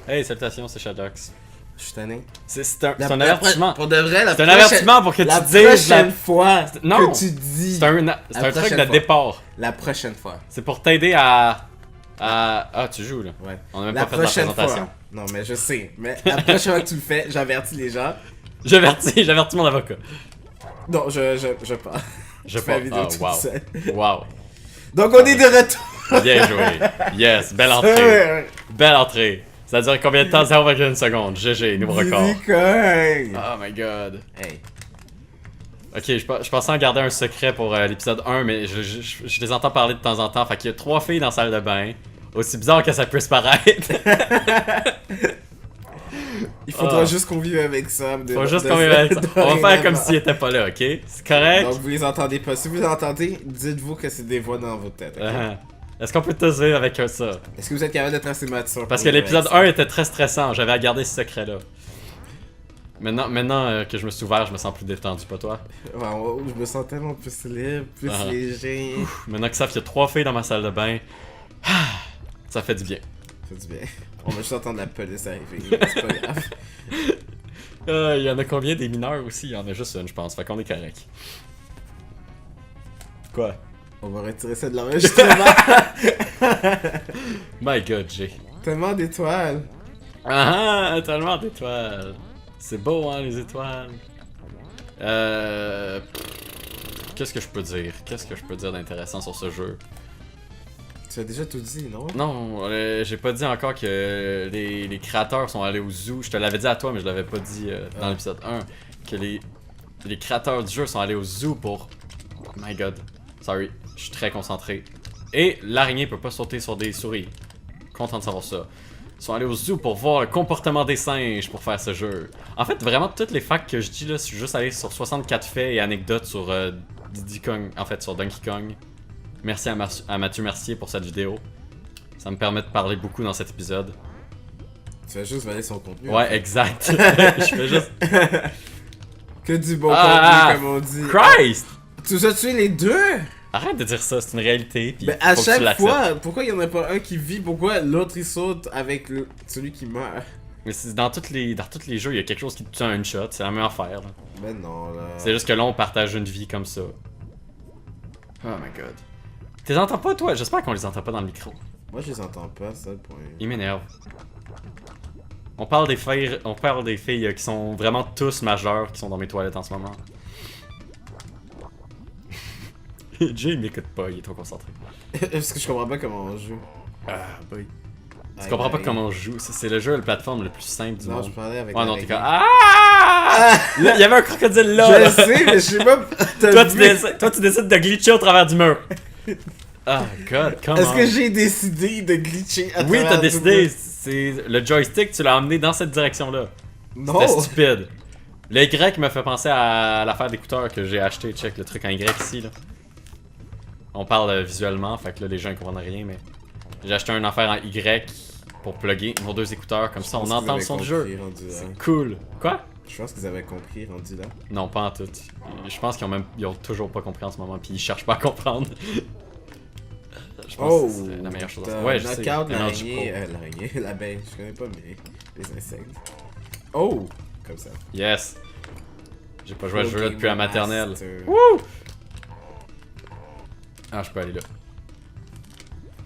Hey, salutations, c'est Shadox. Je suis tanné. C'est un avertissement. Pour de vrai, C'est un avertissement pour que tu dises. La prochaine fois Non. que tu dis. C'est un truc de départ. La prochaine fois. C'est pour t'aider à. Ah, tu joues là. Ouais. On a même La pas fait de la prochaine présentation. fois. Non, mais je sais. Mais la prochaine fois que tu le fais, j'avertis les gens. J'avertis mon avocat. Non, je pars. Je fais la pars. vidéo Ah, toute wow. seule. Wow. Donc on est de retour. Bien joué. Yes, belle entrée. Belle entrée. Ça a duré combien de temps? 0,1 seconde. GG, nouveau record. Diddy Oh my god. Hey. Ok, je pensais en garder un secret pour l'épisode 1, mais je les entends parler de temps en temps. Fait qu'il y a 3 filles dans la salle de bain. Aussi bizarre que ça puisse paraître. Il faudra juste qu'on vive avec ça. Faut juste qu'on vive avec ça. On va faire comme s'il était pas là, ok? C'est correct? Donc vous les entendez pas. Si vous les entendez, dites-vous que c'est des voix dans votre tête. Okay? Est-ce qu'on peut tous vivre avec ça? Est-ce que vous êtes capable d'être assez mature? Parce que l'épisode 1 était très stressant. J'avais à garder ce secret-là. Maintenant que je me suis ouvert, je me sens plus détendu, pas toi? Ouais, je me sens tellement plus libre, plus léger. Maintenant que ça, il y a 3 filles dans ma salle de bain. Ça fait du bien. Ça fait du bien. On va juste entendre la police arriver. C'est pas grave. Il y en a combien des mineurs aussi? Il y en a juste une, je pense. Fait qu'on est correct. Quoi? On va retirer ça de l'enregistrement. My god, Jay. Tellement d'étoiles. Ah, tellement d'étoiles. C'est beau, hein, les étoiles. Qu'est-ce que je peux dire? Qu'est-ce que je peux dire d'intéressant sur ce jeu? Tu as déjà tout dit, non? Non, j'ai pas dit encore que les créateurs sont allés au zoo. Je te l'avais dit à toi, mais je l'avais pas dit dans l'épisode 1. Que les créateurs du jeu sont allés au zoo pour... Oh my god. Sorry, je suis très concentré. Et l'araignée peut pas sauter sur des souris. Content de savoir ça. Ils sont allés au zoo pour voir le comportement des singes pour faire ce jeu. En fait, vraiment, toutes les facts que je dis là, je suis juste allé sur 64 faits et anecdotes sur Diddy Kong, en fait, sur Donkey Kong. Merci à Mathieu Mercier pour cette vidéo. Ça me permet de parler beaucoup dans cet épisode. Tu vas juste valer son contenu. Ouais, exact. Je fais juste... Que du bon contenu, comme on dit. Christ! Tu as tué les deux? Arrête de dire ça, c'est une réalité. Puis Mais à faut que tu chaque l'acceptes. fois, pourquoi il y en a pas un qui vit? Pourquoi l'autre il saute avec celui qui meurt? Mais dans tous les jeux, il y a quelque chose qui te tue en une shot. C'est la même affaire. Là. Ben non, là. C'est juste que là, on partage une vie comme ça. Oh my god. Tu les entends pas, toi? J'espère qu'on les entend pas dans le micro. Moi, je les entends pas, c'est ça le point. Ils m'énervent. On parle des filles qui sont vraiment tous majeures, qui sont dans mes toilettes en ce moment. Jay, il m'écoute pas, il est trop concentré. Parce que je comprends pas comment on joue. Ah, boy. Tu comprends pas comment on joue. C'est le jeu, la plateforme le plus simple du Non, monde. je parlais avec Ouais, non, t'es comme... l'araignée. Ah! Il y avait un crocodile là! Je sais, mais je sais pas. Toi, tu décides de glitcher au travers du mur. Ah, god, comment? Est-ce que j'ai décidé de glitcher à Oui, travers t'as du décidé. mur? C'est le joystick, tu l'as emmené dans cette direction-là. Non! C'était stupide. Le Y me fait penser à l'affaire d'écouteurs que j'ai acheté. Check le truc en Y ici, là. On parle visuellement, fait que là, les gens ils comprennent rien, mais... J'ai acheté une affaire en Y pour plugger nos 2 écouteurs, comme ça on entend le son du jeu. C'est cool. Quoi? Je pense qu'ils avaient compris, rendu là. Non, pas en tout. Je pense ils ont toujours pas compris en ce moment, puis ils cherchent pas à comprendre. Je pense que c'est la meilleure chose à faire. Ouais, je sais. Knockout, l'araignée, l'araignée, l'abeille, je connais pas, mais les insectes. Oh! Comme ça. Yes! J'ai pas joué à ce jeu-là depuis la maternelle. Master. Wouh! Ah, je peux aller là.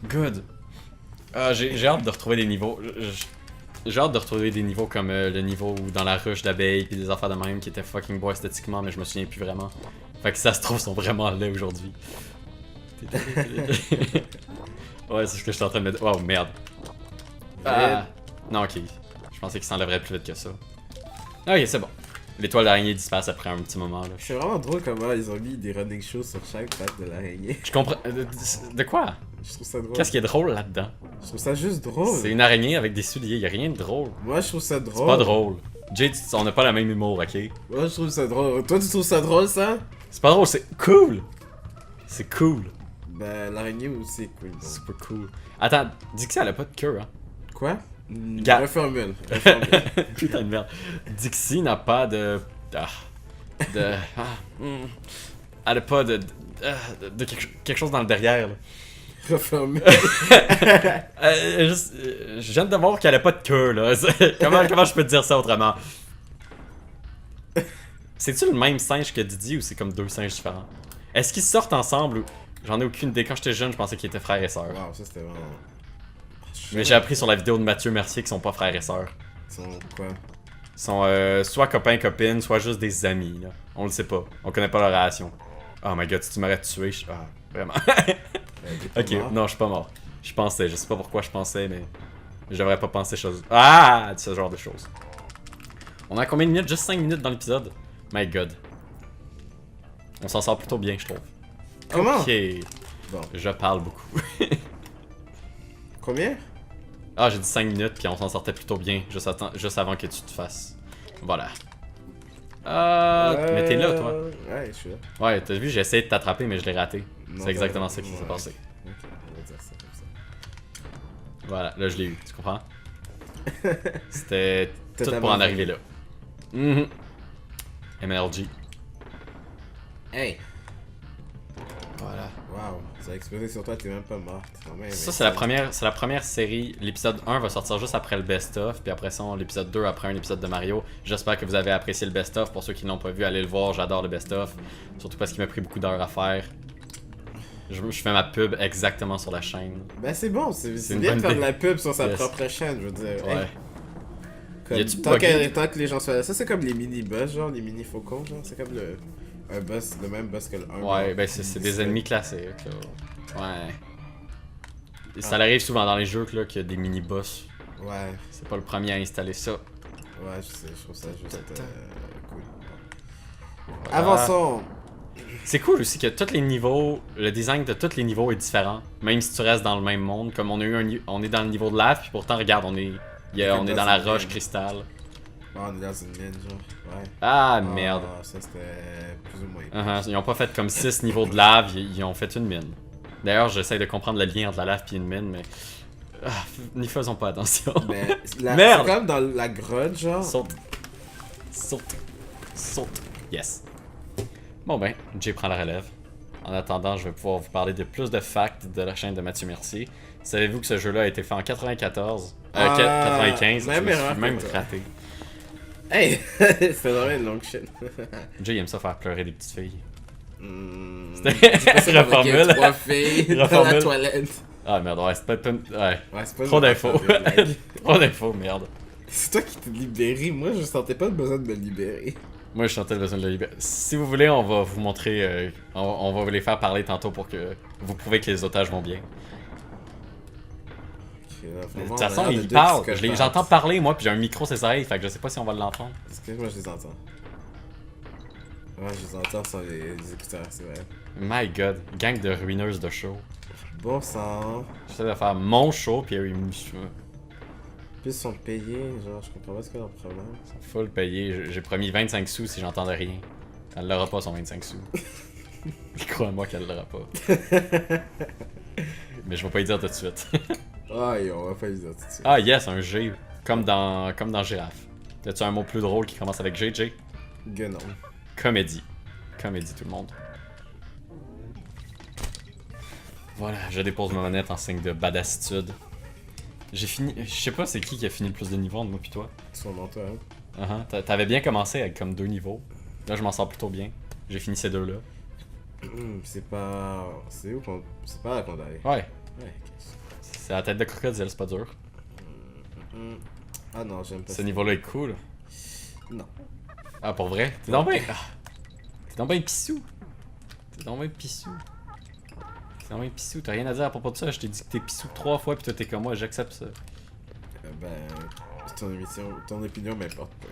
Good! Ah, j'ai hâte de retrouver des niveaux. J'ai hâte de retrouver des niveaux comme le niveau dans la ruche d'abeilles pis des affaires de même qui étaient fucking beaux esthétiquement, mais je me souviens plus vraiment. Fait que ça se trouve, sont vraiment laids aujourd'hui. Ouais, c'est ce que je suis en train de me dire. Oh merde. Ah. Non, ok. Je pensais qu'il s'enlèverait plus vite que ça. Ok, c'est bon. L'étoile d'araignée disparaît après un petit moment là. C'est vraiment drôle comment ils ont mis des running shows sur chaque patte de l'araignée. Je comprends. De quoi? Je trouve ça drôle. Qu'est-ce qui est drôle là-dedans? Je trouve ça juste drôle. C'est une araignée avec des souliers, y'a rien de drôle. Moi je trouve ça drôle. C'est pas drôle. Jay, on a pas la même humour, ok? Moi je trouve ça drôle. Toi tu trouves ça drôle ça? C'est pas drôle, c'est cool! C'est cool. Ben l'araignée aussi est cool. Donc. Super cool. Attends, Dixie elle a pas de queue, hein? Quoi? Ga- Reformule. Putain de merde. Dixie n'a pas de... Elle a pas de quelque chose dans le derrière, là. Refermé. Je viens de voir qu'elle a pas de queue, là. Comment je peux te dire ça autrement? C'est-tu le même singe que Didi ou c'est comme deux singes différents? Est-ce qu'ils sortent ensemble ou... J'en ai aucune idée. Quand j'étais jeune, je pensais qu'ils étaient frères et sœurs. Wow, ça c'était vraiment. Mais j'ai appris sur la vidéo de Mathieu Mercier qu'ils sont pas frères et sœurs. Ils sont quoi? Ils sont soit copains-copines, soit juste des amis, là. On le sait pas. On connaît pas leur relation. Oh my god, si tu m'aurais tué, Ah, vraiment. Ok, mort? non, je suis pas mort. Je pensais, je sais pas pourquoi je pensais, mais... Je devrais pas penser chose... Ah! Ce genre de choses. On a combien de minutes? Juste 5 minutes dans l'épisode? My god. On s'en sort plutôt bien, je trouve. Comment? Ok. Bon. Je parle beaucoup. Combien? Ah, j'ai dit 5 minutes, puis on s'en sortait plutôt bien, juste avant que tu te fasses. Voilà. Mais t'es là, toi. Ouais, je suis là. Ouais, t'as vu, j'ai essayé de t'attraper, mais je l'ai raté. Non, C'est exactement ça ouais. qui s'est passé. Ok, on va dire ça comme ça. Voilà, là je l'ai eu, tu comprends? C'était tout Totalement pour en vrai. arriver là. Mhm. MLG. Hey! Voilà. Wow, ça a explosé sur toi, t'es même pas morte. Ça, c'est la première série. L'épisode 1 va sortir juste après le best-of, puis après ça, l'épisode 2 après un épisode de Mario. J'espère que vous avez apprécié le best-of. Pour ceux qui l'ont pas vu, allez le voir, j'adore le best-of. Surtout parce qu'il m'a pris beaucoup d'heures à faire. Je fais ma pub exactement sur la chaîne. Ben c'est bon, c'est une bien de bonne faire de idée. la pub sur sa Yes. propre chaîne, je veux dire. Ouais. Hey, comme, Y a-tu tant, bugué? tant que les gens soient là, ça c'est comme les mini-boss, genre les mini-faucons, genre, c'est comme un boss, le même boss que le 1. Ouais, ben c'est des ennemis classiques, là. Ouais. Et ça arrive souvent dans les jeux là, qu'il y a des mini-boss. Ouais, C'est pas le premier à installer ça. ouais, je sais, je trouve ça juste cool. Voilà. Avançons! C'est cool aussi que tous les niveaux, le design de tous les niveaux est différent. Même si tu restes dans le même monde. Comme on a eu on est dans le niveau de lave, puis pourtant, regarde, on est dans la roche cristal. Ah, on est dans une mine, genre, ouais. Ah, merde. Ça c'était plus ou moins. Ils ont pas fait comme 6 niveaux de lave, ils ont fait une mine. D'ailleurs, j'essaie de comprendre le lien entre la lave et une mine, mais... n'y faisons pas attention. Mais Merde! c'est comme dans la grotte, genre. Saute. Saute. Saute. Yes. Bon ben, Jay prend la relève. En attendant, je vais pouvoir vous parler de plus de facts de la chaîne de Mathieu Mercier. Savez-vous que ce jeu-là a été fait en 94? 95, même je me suis erreur même que toi. raté. Hey! C'est vraiment une longue chaîne. Jay aime ça faire pleurer des petites filles. C'était Reformule. 3 filles dans la Reformule. toilette. Ah merde, ouais, c'est pas... Ouais. Ouais, c'est pas Trop une d'infos. blague. Trop d'infos, merde. C'est toi qui t'es libéré. Moi, je sentais pas le besoin de me libérer. Moi, je sentais le besoin de le libérer. Si vous voulez, on va vous montrer... on va vous les faire parler tantôt pour que vous prouvez que les otages vont bien. De toute façon, ils parlent. J'entends parler, moi, puis j'ai un micro sur ses oreilles, fait que je sais pas si on va l'entendre. Est-ce que moi, je les entends? Ouais, je les entends sur les écouteurs, c'est vrai. My god, gang de ruineuses de show. Bon sang. J'essaie de faire mon show, puis ils me Plus ils sont payés, genre, je comprends pas ce qu'il y a dans le problème. faut le payer. J'ai promis 25 sous si j'entendais rien. Elle l'aura pas, son 25 sous. Crois-moi qu'elle l'aura pas. Mais je vais pas y dire tout de suite. Ah, on va pas les dire tout de suite. Ah yes, un G, comme dans Girafe. As-tu un mot plus drôle qui commence avec G, J? Guenon. Comédie. Comédie tout le monde. Voilà, je dépose ma manette en signe de badassitude. J'ai fini... Je sais pas c'est qui a fini le plus de niveaux entre moi pis toi. Son nom, toi, hein. T'avais bien commencé avec comme 2 niveaux. Là je m'en sors plutôt bien. J'ai fini ces deux-là. C'est pas. C'est où qu'on. C'est pas là qu'on allait. Ouais. Ouais, ok. C'est la tête de crocodile, c'est pas dur. Ah non, j'aime pas Ce niveau-là est cool. Non. Ah, pour vrai? T'es donc ben... T'es donc ben pissou. T'es donc ben pissou. T'es donc ben pissou. T'as rien à dire à propos de ça. Je t'ai dit que t'es pissou 3 fois pis toi t'es comme moi. J'accepte ça. Ton opinion m'importe pas.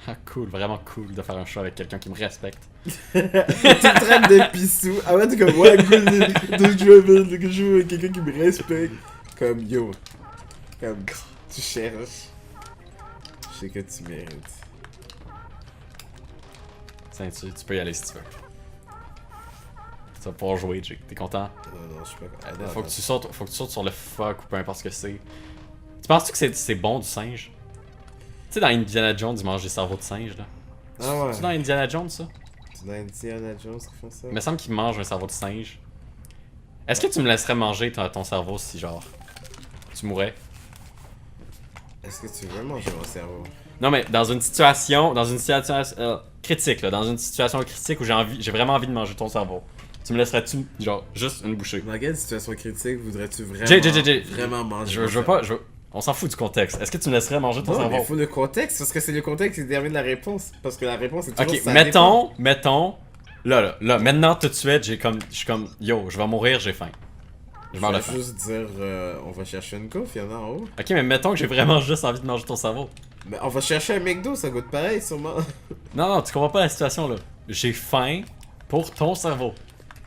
Ah, cool. Vraiment cool de faire un show avec quelqu'un qui me respecte. Tu me traites de pissou. Ah ouais, t'es comme, ouais, cool de jouer avec quelqu'un qui me respecte. Comme, yo. Comme, tu cherches. Je sais que tu mérites. Tiens, tu peux y aller si tu veux. Tu vas pouvoir jouer, Jake. T'es content? Non, je suis pas content. Faut que tu sautes sur le fuck ou peu importe ce que c'est. Tu penses-tu que c'est bon du singe? Tu sais, dans Indiana Jones, ils mangent des cerveaux de singe, là. Ah ouais. C'est dans Indiana Jones, ça? C'est dans Indiana Jones qui font ça? Il me semble qu'ils mangent un cerveau de singe. Est-ce que tu me laisserais manger ton cerveau si genre tu mourrais? Est-ce que tu veux manger mon cerveau? Non mais dans une situation critique là, dans une situation critique où j'ai vraiment envie de manger ton cerveau. Tu me laisserais-tu genre juste une bouchée? Dans quelle situation critique voudrais-tu vraiment manger Je mon veux cerveau? pas, on s'en fout du contexte. Est-ce que tu me laisserais manger ton Non, mais cerveau? il faut le contexte, parce que c'est le contexte qui détermine la réponse. Parce que la réponse est toujours Ok, ça dépend. mettons, là, maintenant tout de suite, je suis comme, yo, je vais mourir, j'ai faim. Je Je meurs de vais faim. juste dire, on va chercher une couffe, il y en a en haut. Ok, mais mettons que j'ai vraiment juste envie de manger ton cerveau. Mais on va chercher un McDo, ça goûte pareil, sûrement. Non, tu comprends pas la situation là. J'ai faim pour ton cerveau.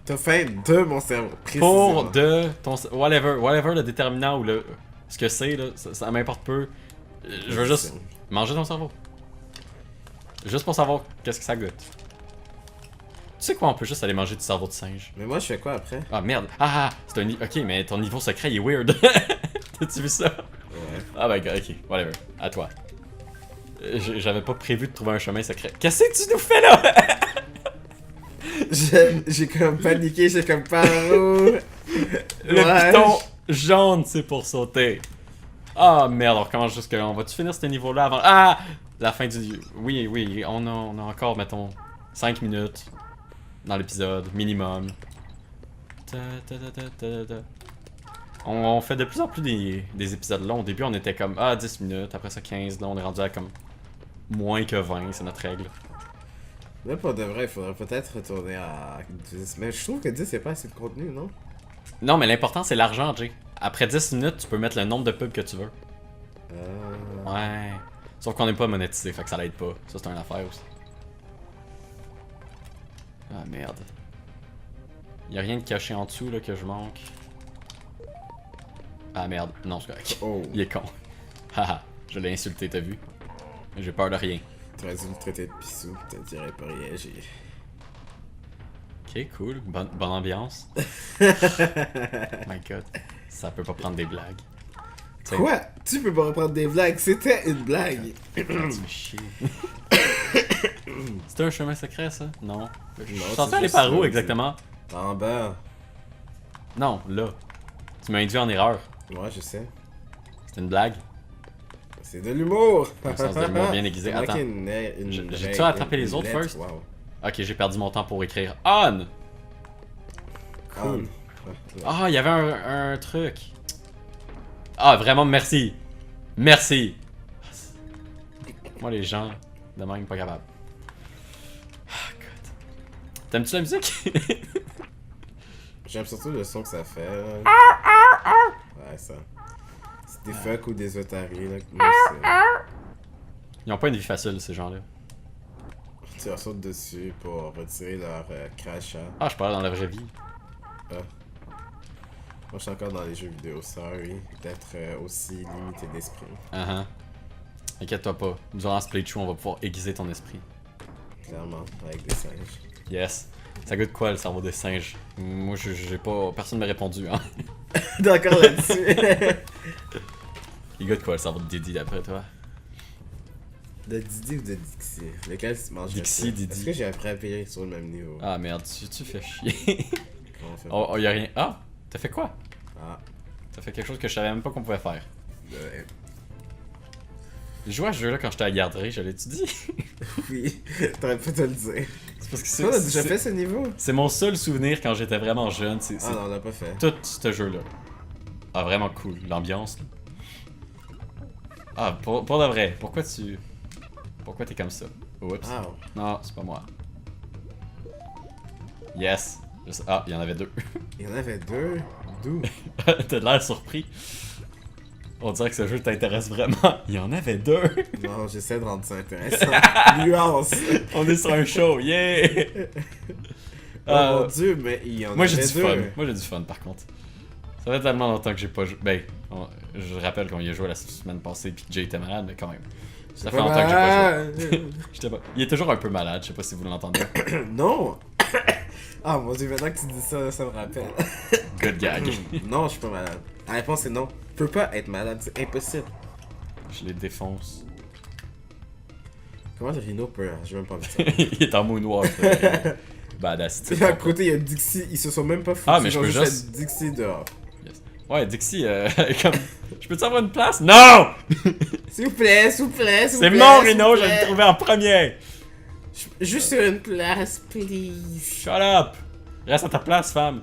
T'as faim de mon cerveau, précisément. Pour de ton whatever le déterminant ou le ce que c'est là, ça m'importe peu. Je veux juste manger ton cerveau. Juste pour savoir qu'est-ce que ça goûte. Tu sais quoi, on peut juste aller manger du cerveau de singe. Mais moi, je fais quoi après? Ah merde. C'est un ok, mais ton niveau secret il est weird. T'as-tu vu ça? Ouais. Ah bah ok, whatever. À toi. J'avais pas prévu de trouver un chemin secret. Qu'est-ce que tu nous fais là? J'ai comme paniqué, j'ai comme par où? Le piton jaune, c'est pour sauter. Ah merde, on recommence jusque là. On va-tu finir ce niveau-là avant. Ah! La fin du. Oui, on a encore, mettons, 5 minutes dans l'épisode, minimum. On fait de plus en plus des épisodes longs. Au début, on était comme 10 minutes, après ça 15. Là, on est rendu à comme moins que 20, c'est notre règle. Là, pour de vrai, il faudrait peut-être retourner à 10. Mais je trouve que 10, c'est pas assez de contenu, non? Non, mais l'important, c'est l'argent, Jay. Après 10 minutes, tu peux mettre le nombre de pubs que tu veux. Ouais. Sauf qu'on n'est pas monétisé, fait que ça l'aide pas. Ça, c'est une affaire aussi. Ah merde. Y'a rien de caché en dessous là que je manque. Ah merde, non, c'est correct. Oh. Il est con. Haha, je l'ai insulté, t'as vu? J'ai peur de rien. T'aurais dû me traiter de pissou, t'as dirais pas réagir. Ok, cool. Bonne ambiance. My god. Ça peut pas prendre des blagues. T'sais, Quoi? Tu peux pas reprendre des blagues, c'était une blague! tu me chies. C'était un chemin secret, ça? Non. Je suis c'est censé aller juste par où ça, exactement? En bas. Non, là. Tu m'as induit en erreur. Ouais, je sais. C'était une blague. C'est de l'humour! Un sens de l'humour bien aiguisé. C'est moi Attends. qui ai une J'ai-tu attrapé les autres lettre, first? wow. Ok, j'ai perdu mon temps pour écrire on. Cool. Ah, il y avait un truc. Ah, vraiment, merci. Merci. Moi, les gens, de même, pas capable. Ah, god. T'aimes-tu la musique? J'aime surtout le son que ça fait. Ouais, ça. C'est des fuck ou des otaries, là. Moi, Ils ont pas une vie facile, ces gens-là. tu leur sautes dessus pour retirer leur crachat. Ah, je parlais dans la vraie vie. Moi, je suis encore dans les jeux vidéo, sorry. D'être aussi limité d'esprit. Inquiète-toi pas. Durant ce playthrough, on va pouvoir aiguiser ton esprit. Clairement, avec des singes. Yes. Ça goûte quoi, le cerveau des singes? Moi, j'ai pas... Personne m'a répondu, hein. D'accord là-dessus. Il goûte quoi, le cerveau de Didi, d'après toi? De Didi ou de Dixie? Lequel tu manges? Dixie, Didi. Est-ce que j'ai appris à payer sur le même niveau? Ah merde, tu fais chier. Comment on fait? Oh, y'a rien. Ah! T'as fait quoi? Ah. T'as fait quelque chose que je savais même pas qu'on pouvait faire. Ouais. J'ai joué à ce jeu-là quand j'étais à la garderie, je l'ai-tu dit? Oui, t'aurais pu te le dire. C'est parce que Toi, on a déjà fait ce niveau? c'est mon seul souvenir quand j'étais vraiment jeune. C'est Ah non, on l'a pas fait. tout ce jeu-là. Ah, vraiment cool. L'ambiance. Là. Ah, pour de vrai, pourquoi t'es comme ça? Oups. Ah. Non, c'est pas moi. Yes. Ah, il y en avait deux. Il y en avait deux? D'où? T'as l'air surpris. On dirait que ce jeu t'intéresse vraiment. Il y en avait deux. Non, j'essaie de rendre ça intéressant. Nuance! On est sur un show, yeah! Oh mon dieu, mais il y en Moi avait j'ai du deux. fun. Moi j'ai du fun par contre. Ça fait tellement longtemps que j'ai pas joué. Ben, je rappelle qu'on y a joué la semaine passée puis que Jay était malade, mais quand même. Ça fait longtemps que j'ai pas joué. J'étais pas... Il est toujours un peu malade, je sais pas si vous l'entendez. Non! Ah mon dieu, maintenant que tu dis ça, ça me rappelle. Good gag. Non, je suis pas malade. La réponse est non. Je peux pas être malade, c'est impossible. Je les défonce. Comment le rhino peut? J'ai même pas envie de ça. Il est en moonwalk. Badass. Et à côté, il y a Dixie, ils se sont même pas foutus. Ah, mais je ils ont peux juste- fait Dixie dehors. Ouais, Dixie, comme. Je peux-tu avoir une place? Non! S'il vous plaît, s'il vous plaît, s'il vous C'est plaît. mon s'il Rhino, vous je vais plaît. le trouver en premier! Juste sur une place, please. Shut up! Reste à ta place, femme!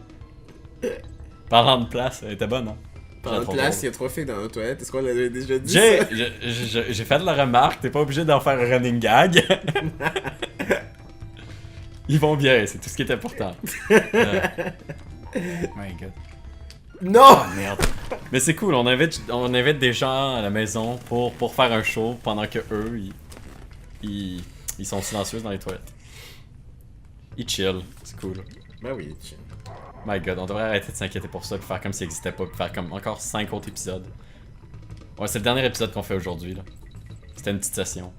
Parlant de place, elle était bonne, hein? Par une place, il y a 3 filles dans la toilette. Est-ce qu'on l'avait déjà dit? J'ai ça? j'ai fait de la remarque, t'es pas obligé d'en faire un running gag. Ils vont bien, c'est tout ce qui est important. My god. Non! Ah merde. Mais c'est cool, on invite des gens à la maison pour faire un show pendant que eux, ils sont silencieux dans les toilettes. Ils chill, c'est cool. Ben oui, tiens. My god, on devrait arrêter de s'inquiéter pour ça, puis faire comme s'il existait pas, puis faire comme encore 5 autres épisodes. Ouais, c'est le dernier épisode qu'on fait aujourd'hui, là. C'était une petite session.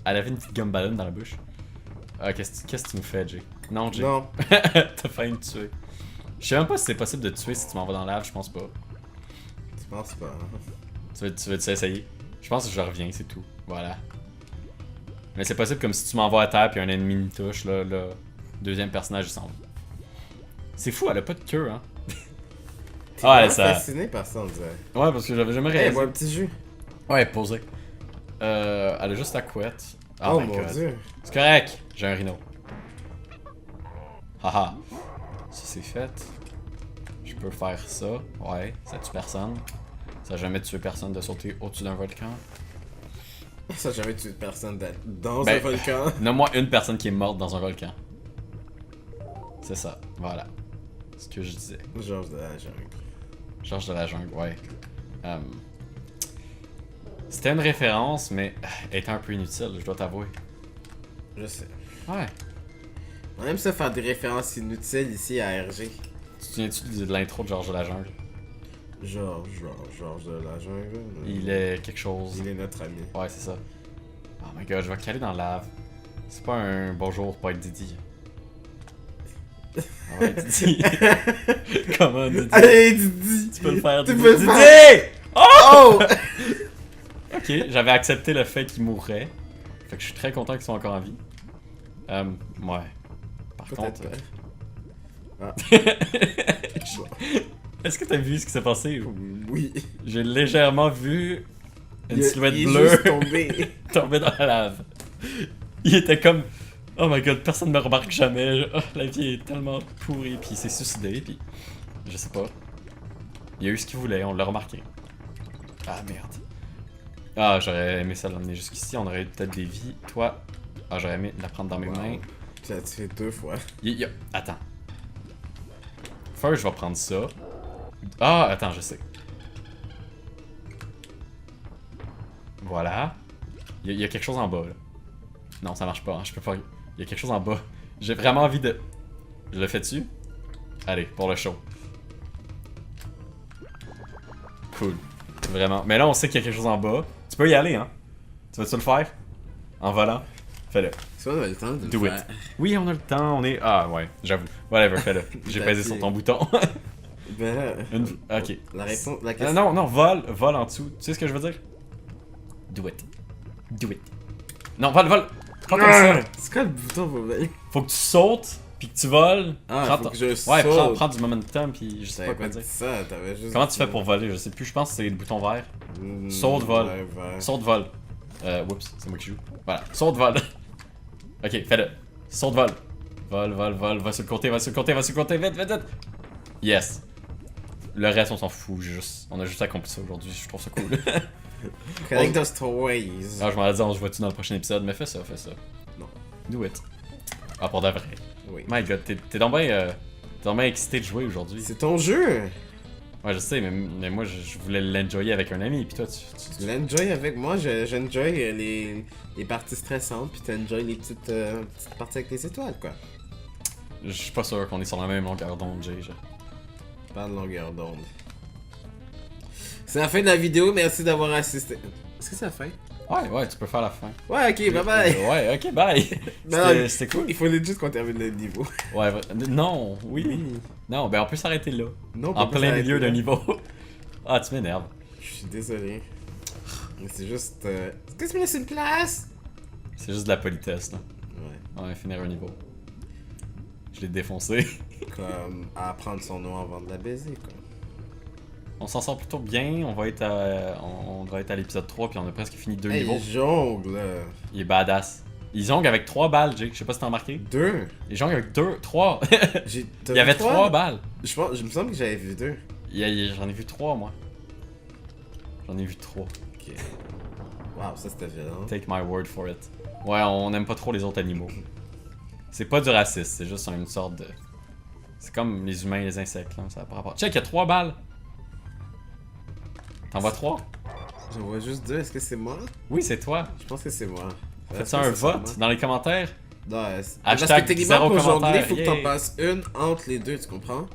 Elle avait une petite gomme ballon dans la bouche. Ah, qu'est-ce que tu nous fais, Jay? Non, Jay. Non. T'as failli me tuer. Je sais même pas si c'est possible de te tuer si tu m'envoies dans la lave, je pense pas. Tu penses pas. Hein? Tu veux essayer? Je pense que je reviens, c'est tout. Voilà. Mais c'est possible comme si tu m'envoies à terre puis un ennemi me touche, là, deuxième personnage il s'en va. C'est fou, elle a pas de queue, hein. T'es Ouais, vraiment ça. fasciné par ça, on dirait. Ouais, parce que j'avais jamais Hey, réalisé. bois un petit jus. Ouais, posé. Elle a juste la couette. Oh, my mon god. dieu. C'est correct, j'ai un rhino. Haha. Ça c'est fait. Je peux faire ça. Ouais, ça tue personne. Ça a jamais tué personne de sauter au-dessus d'un volcan. Ça a jamais tué personne dans Ben, un volcan. Nomme-moi une personne qui est morte dans un volcan. C'est ça, voilà. Ce que je disais. Georges de la jungle. Georges de la jungle, ouais. C'était une référence, mais elle était un peu inutile, je dois t'avouer. Je sais. Ouais. On aime ça faire des références inutiles ici à RG. Tu te souviens-tu de l'intro de Georges de la jungle? Georges de la jungle. Il est quelque chose. Il est notre ami. Ouais, c'est ça. Oh my god, je vais caler dans la lave. C'est pas un bonjour pour être Didi. Ah ouais, Didi. Comment Didi? Allez, Didi! Tu peux le faire, Tu Didi. peux le Didi! faire. Oh! Oh! Ok, j'avais accepté le fait qu'il mourrait. Fait que je suis très content qu'il soit encore en vie. Ouais. Par contre. Peut-être pas. Est-ce que t'as vu ce qui s'est passé? Oui. J'ai légèrement vu une silhouette il est bleue juste tombé. tomber dans la lave. Il était comme oh my god, personne me remarque jamais. Oh, la vie est tellement pourrie. Puis il s'est suicidé. Puis je sais pas. Il a eu ce qu'il voulait, on l'a remarqué. Ah merde. Ah, j'aurais aimé ça l'emmener jusqu'ici. On aurait eu peut-être des vies. Toi, ah, j'aurais aimé la prendre dans mes Wow. mains. Tu l'as tué 2 fois. Attends. First, je vais prendre ça. Ah, attends, je sais. Voilà. Il y a quelque chose en bas, là. Non, ça marche pas, hein, je peux pas. Il y a quelque chose en bas. J'ai vraiment envie de... Je le fais dessus? Allez, pour le show. Cool. Vraiment. Mais là, on sait qu'il y a quelque chose en bas. Tu peux y aller, hein? Tu veux-tu le faire? En volant? Fais-le. C'est on a le temps de le Do it. faire. Oui, on a le temps, on est... Ah, ouais, j'avoue. Whatever, fais-le. J'ai pesé sur ton bouton. Ben là. Ok. La réponse. La Non, question. non, vole en dessous. Tu sais ce que je veux dire? Do it. Do it. Non, vole. Pas comme ça. C'est quoi le bouton pour voler? Faut que tu sautes, puis que tu voles. Ah, faut ton- que je Ouais, saute. prends du momentum, puis je sais T'avais pas quoi pas dire. dit ça, t'avais juste. Comment tu fais pour voler? Je sais plus, je pense que c'est le bouton vert. Mm, Saute, vol. ouais, ouais. Saute, vol. Oups, c'est moi qui joue. Voilà, saute, vol. Ok, fais-le. Saute, vol. Vol, va sur le côté, vite. Yes. Le reste, on s'en fout, on a juste accompli ça aujourd'hui, je trouve ça cool. Collect those toys. Ah, je m'en dit, on se voit-tu dans le prochain épisode, mais fais ça. Non. Do it. Ah, pour de vrai. Oui. My god, t'es donc bien excité de jouer aujourd'hui. C'est ton jeu. Ouais, je sais, mais moi, je voulais l'enjoyer avec un ami, puis toi, Tu l'enjoy avec moi, j'enjoy les parties stressantes, puis t'enjoy les petites parties avec les étoiles, quoi. Je suis pas sûr qu'on est sur la même longueur d'onde, Jay. Pas de longueur d'onde. C'est la fin de la vidéo, merci d'avoir assisté. Est-ce que c'est la fin? Ouais, tu peux faire la fin. Ouais, ok, bye bye. Ouais, ok, bye. Non, C'était cool. Il fallait juste qu'on termine le niveau. Ouais, non, oui. Non, ben on peut s'arrêter là. Non, on En peut pas plein s'arrêter milieu là. d'un niveau. Ah, tu m'énerves. Je suis désolé. Mais c'est juste. Est-ce que tu me laisses une place? C'est juste de la politesse, là. Ouais. Ouais, finir un niveau. Je l'ai défoncé. Comme apprendre son nom avant de la baiser, quoi. On s'en sort plutôt bien, on va être à l'épisode 3 puis on a presque fini 2 niveaux. Il jongle, là. Il est badass. Il jongle avec 3 balles, Jake, je sais pas si t'as remarqué. 2. Il jongle avec 3. Il Il y avait 3 balles. Je me semble que j'avais vu 2. J'en ai vu 3 moi. J'en ai vu 3. Ok. Wow, ça c'était violent. Take my word for it. Ouais, on aime pas trop les autres animaux. C'est pas du racisme, c'est juste une sorte de... C'est comme les humains et les insectes, là, ça a pas rapport. Check, il y a 3 balles. T'en vois 3? J'en vois juste 2, est-ce que c'est moi? Oui, c'est toi. Je pense que c'est moi. Faites-tu un vote dans les commentaires? Non, parce Hashtag que techniquement zéro pour jongler, commentaire, faut que yeah. t'en passes une entre les deux, tu comprends?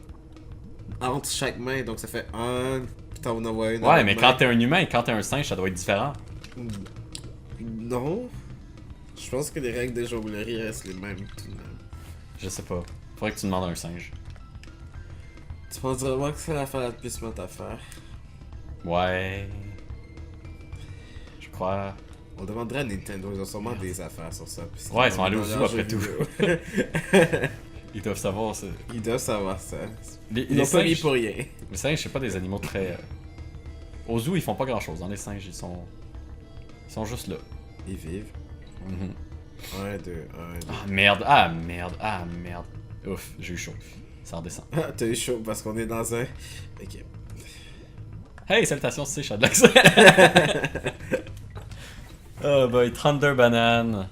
Entre chaque main, donc ça fait un, puis t'en envoies une. Ouais, mais quand t'es un humain et quand t'es un singe, ça doit être différent. Non. Je pense que les règles de jonglerie restent les mêmes tout de même. Je sais pas. Faudrait que tu demandes à un singe. Tu penses vraiment que c'est l'affaire la plus smart à faire? Ouais. Je crois. On demanderait à Nintendo, ils ont sûrement des affaires sur ça. puisqu'ils Ouais, ils sont ont allés au dans zoo leurs après jeux tout. vidéo. Ils doivent savoir ça. Ils doivent savoir ça. Les Ils l'ont pas mis singes, pour rien. les singes, c'est pas des animaux très. Au zoo, ils font pas grand chose. Dans les singes, ils sont juste là. Ils vivent. 1, 2, 1, 2. Ah merde, ah merde, ah merde. Ouf, j'ai eu chaud. Ça redescend. Ah, t'as eu chaud parce qu'on est dans un. Ok. Hey, salutations, c'est Shadlax. Oh boy, 32 bananes.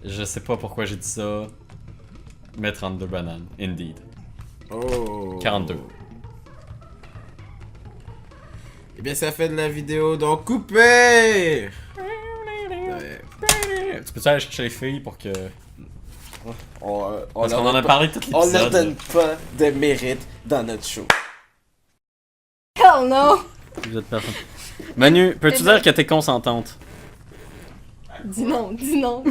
Je sais pas pourquoi j'ai dit ça. Mais 32 bananes, indeed. Oh. 42. Eh bien, ça fait de la vidéo, donc coupez! Ouais. Tu peux-tu aller chercher les filles pour que... On Parce qu'on en a parlé tout On leur l'épisode. donne pas de mérite dans notre show. Hell no! Vous êtes personne. Manu, peux-tu dire que t'es consentante? Dis non, man, dis non.